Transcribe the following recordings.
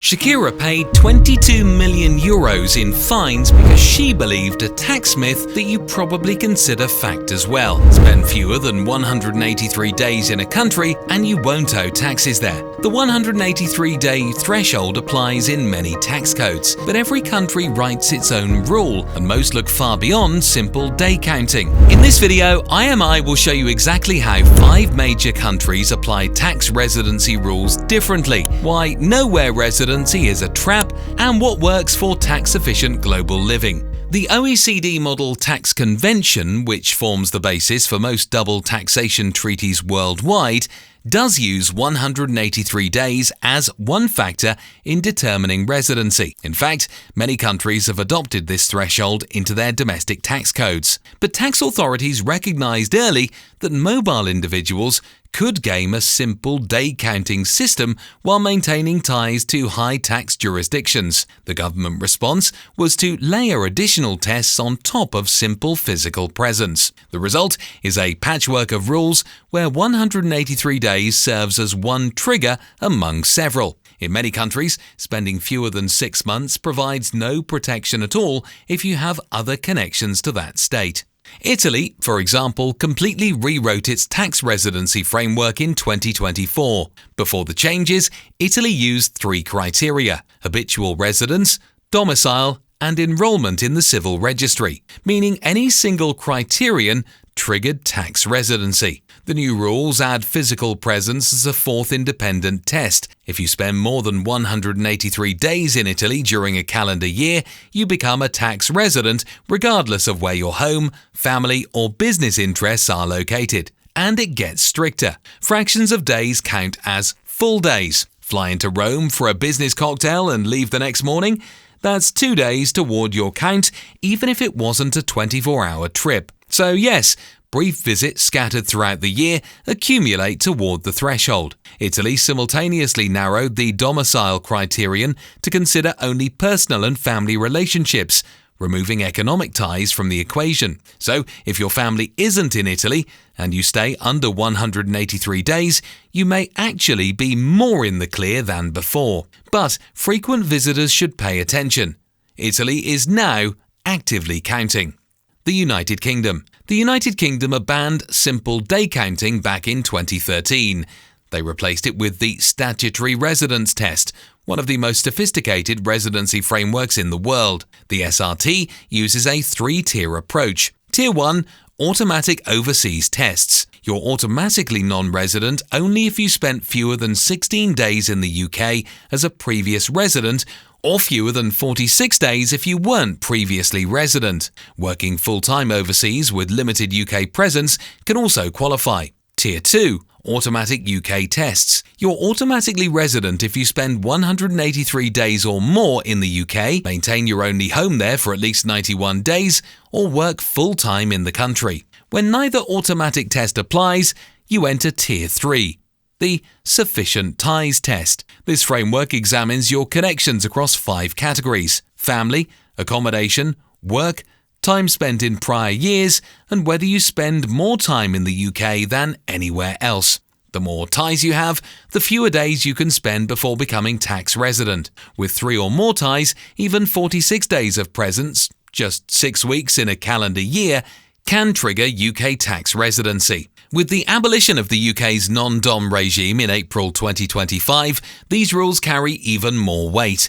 Shakira paid 22 million euros in fines because she believed a tax myth that you probably consider fact as well. Spend fewer than 183 days in a country and you won't owe taxes there. The 183-day threshold applies in many tax codes, but every country writes its own rule, and most look far beyond simple day counting. In this video, IMI will show you exactly how 5 major countries apply tax residency rules differently, why nowhere residency is a trap, and what works for tax-efficient global living. The OECD Model Tax Convention, which forms the basis for most double taxation treaties worldwide, does use 183 days as one factor in determining residency. In fact, many countries have adopted this threshold into their domestic tax codes. But tax authorities recognized early that mobile individuals could game a simple day-counting system while maintaining ties to high-tax jurisdictions. The government response was to layer additional tests on top of simple physical presence. The result is a patchwork of rules where 183 days serves as one trigger among several. In many countries, spending fewer than 6 months provides no protection at all if you have other connections to that state. Italy, for example, completely rewrote its tax residency framework in 2024. Before the changes, Italy used 3 criteria: habitual residence, domicile, and enrollment in the civil registry, meaning any single criterion triggered tax residency. The new rules add physical presence as a 4th independent test. If you spend more than 183 days in Italy during a calendar year, you become a tax resident regardless of where your home, family, or business interests are located. And it gets stricter. Fractions of days count as full days. Fly into Rome for a business cocktail and leave the next morning? That's 2 days toward your count, even if it wasn't a 24-hour trip. So yes, brief visits scattered throughout the year accumulate toward the threshold. Italy simultaneously narrowed the domicile criterion to consider only personal and family relationships, removing economic ties from the equation. So, if your family isn't in Italy and you stay under 183 days, you may actually be more in the clear than before. But frequent visitors should pay attention. Italy is now actively counting. The United Kingdom. The United Kingdom banned simple day counting back in 2013. They replaced it with the statutory residence test, one of the most sophisticated residency frameworks in the world. The SRT uses a 3-tier approach. Tier 1, automatic overseas tests. You're automatically non-resident only if you spent fewer than 16 days in the UK as a previous resident, or fewer than 46 days if you weren't previously resident. Working full-time overseas with limited UK presence can also qualify. Tier 2, automatic UK tests. You're automatically resident if you spend 183 days or more in the UK, maintain your only home there for at least 91 days, or work full-time in the country. When neither automatic test applies, you enter Tier 3. The Sufficient Ties Test. This framework examines your connections across 5 categories: family, accommodation, work, time spent in prior years, and whether you spend more time in the UK than anywhere else. The more ties you have, the fewer days you can spend before becoming tax resident. With 3 or more ties, even 46 days of presence, just 6 weeks in a calendar year, can trigger UK tax residency. With the abolition of the UK's non-dom regime in April 2025, these rules carry even more weight.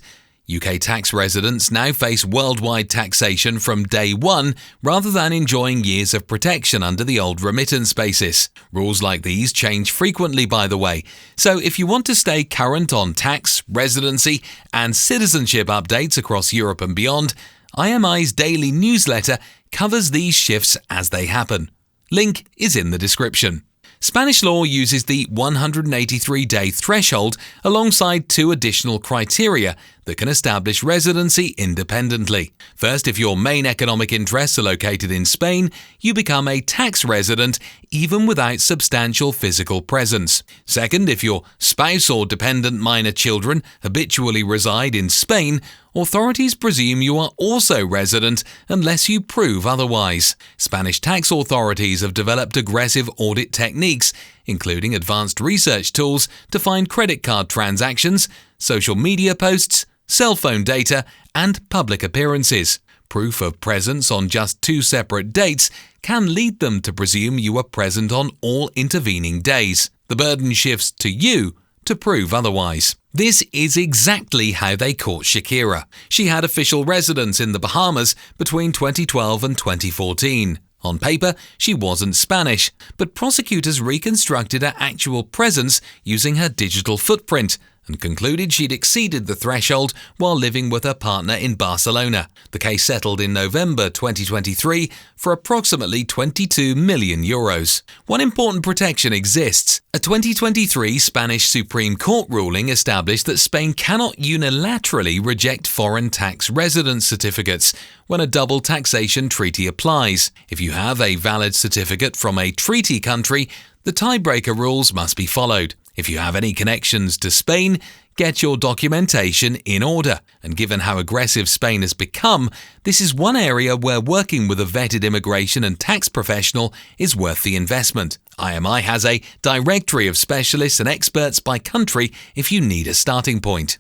UK tax residents now face worldwide taxation from day one rather than enjoying years of protection under the old remittance basis. Rules like these change frequently, by the way, so if you want to stay current on tax, residency, and citizenship updates across Europe and beyond, IMI's daily newsletter covers these shifts as they happen. Link is in the description. Spanish law uses the 183-day threshold alongside 2 additional criteria that can establish residency independently. First, if your main economic interests are located in Spain, you become a tax resident even without substantial physical presence. Second, if your spouse or dependent minor children habitually reside in Spain, authorities presume you are also resident unless you prove otherwise. Spanish tax authorities have developed aggressive audit techniques, including advanced research tools to find credit card transactions, social media posts, cell phone data, and public appearances. Proof of presence on just 2 separate dates can lead them to presume you were present on all intervening days. The burden shifts to you to prove otherwise. This is exactly how they caught Shakira. She had official residence in the Bahamas between 2012 and 2014. On paper, she wasn't Spanish, but prosecutors reconstructed her actual presence using her digital footprint and concluded she'd exceeded the threshold while living with her partner in Barcelona. The case settled in November 2023 for approximately €22 million. One important protection exists. A 2023 Spanish Supreme Court ruling established that Spain cannot unilaterally reject foreign tax residence certificates when a double taxation treaty applies. If you have a valid certificate from a treaty country, the tiebreaker rules must be followed. If you have any connections to Spain, get your documentation in order. And given how aggressive Spain has become, this is one area where working with a vetted immigration and tax professional is worth the investment. IMI has a directory of specialists and experts by country if you need a starting point.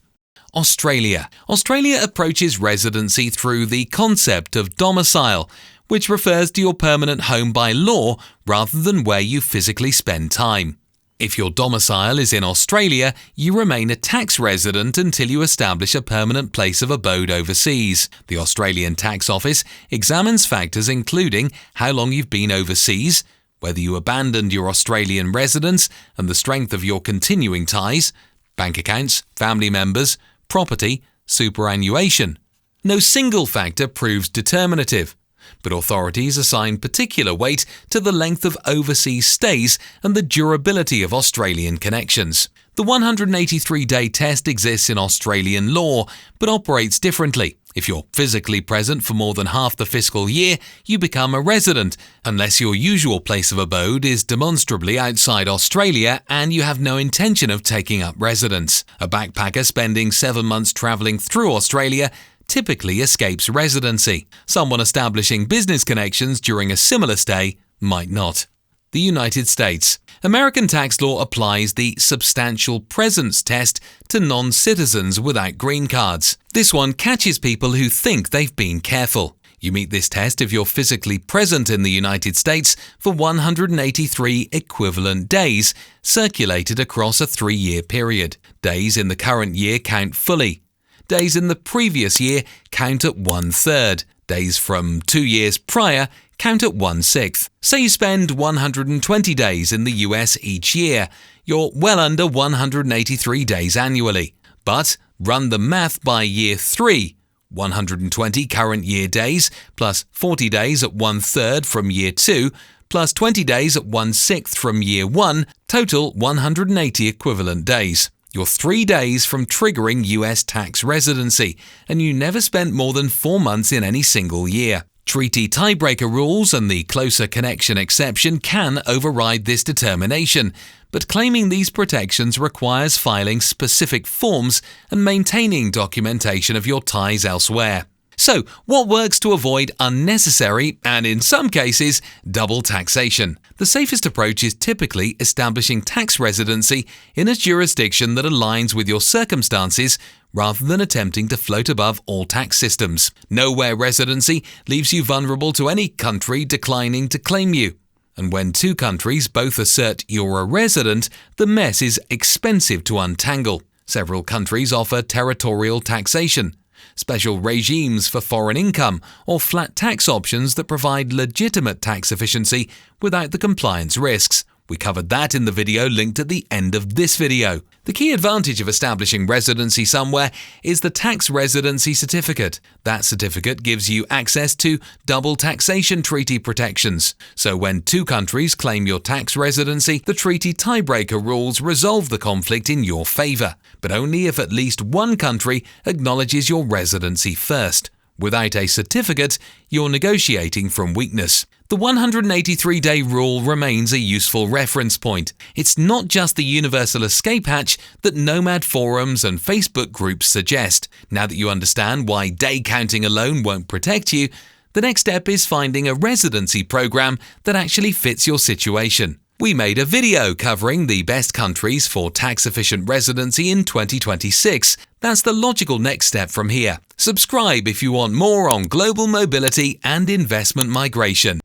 Australia. Australia approaches residency through the concept of domicile, which refers to your permanent home by law rather than where you physically spend time. If your domicile is in Australia, you remain a tax resident until you establish a permanent place of abode overseas. The Australian Tax Office examines factors including how long you've been overseas, whether you abandoned your Australian residence and the strength of your continuing ties, bank accounts, family members, property, superannuation. No single factor proves determinative, but authorities assign particular weight to the length of overseas stays and the durability of Australian connections. The 183-day test exists in Australian law, but operates differently. If you're physically present for more than half the fiscal year, you become a resident, unless your usual place of abode is demonstrably outside Australia and you have no intention of taking up residence. A backpacker spending 7 months travelling through Australia typically escapes residency. Someone establishing business connections during a similar stay might not. The United States. American tax law applies the substantial presence test to non-citizens without green cards. This one catches people who think they've been careful. You meet this test if you're physically present in the United States for 183 equivalent days, circulated across a 3-year period. Days in the current year count fully. Days in the previous year count at 1/3. Days from 2 years prior count at 1/6. Say you spend 120 days in the US each year. You're well under 183 days annually. But run the math by year 3. 120 current year days plus 40 days at 1/3 from year 2 plus 20 days at 1/6 from year 1, total 180 equivalent days. You're 3 days from triggering US tax residency, and you never spent more than 4 months in any single year. Treaty tiebreaker rules and the closer connection exception can override this determination, but claiming these protections requires filing specific forms and maintaining documentation of your ties elsewhere. So, what works to avoid unnecessary, and in some cases, double taxation? The safest approach is typically establishing tax residency in a jurisdiction that aligns with your circumstances rather than attempting to float above all tax systems. Nowhere residency leaves you vulnerable to any country declining to claim you. And when 2 countries both assert you're a resident, the mess is expensive to untangle. Several countries offer territorial taxation, special regimes for foreign income, or flat tax options that provide legitimate tax efficiency without the compliance risks. We covered that in the video linked at the end of this video. The key advantage of establishing residency somewhere is the tax residency certificate. That certificate gives you access to double taxation treaty protections. So when 2 countries claim your tax residency, the treaty tiebreaker rules resolve the conflict in your favour, but only if at least one country acknowledges your residency first. Without a certificate, you're negotiating from weakness. The 183-day rule remains a useful reference point. It's not just the universal escape hatch that nomad forums and Facebook groups suggest. Now that you understand why day counting alone won't protect you, the next step is finding a residency program that actually fits your situation. We made a video covering the best countries for tax-efficient residency in 2026. That's the logical next step from here. Subscribe if you want more on global mobility and investment migration.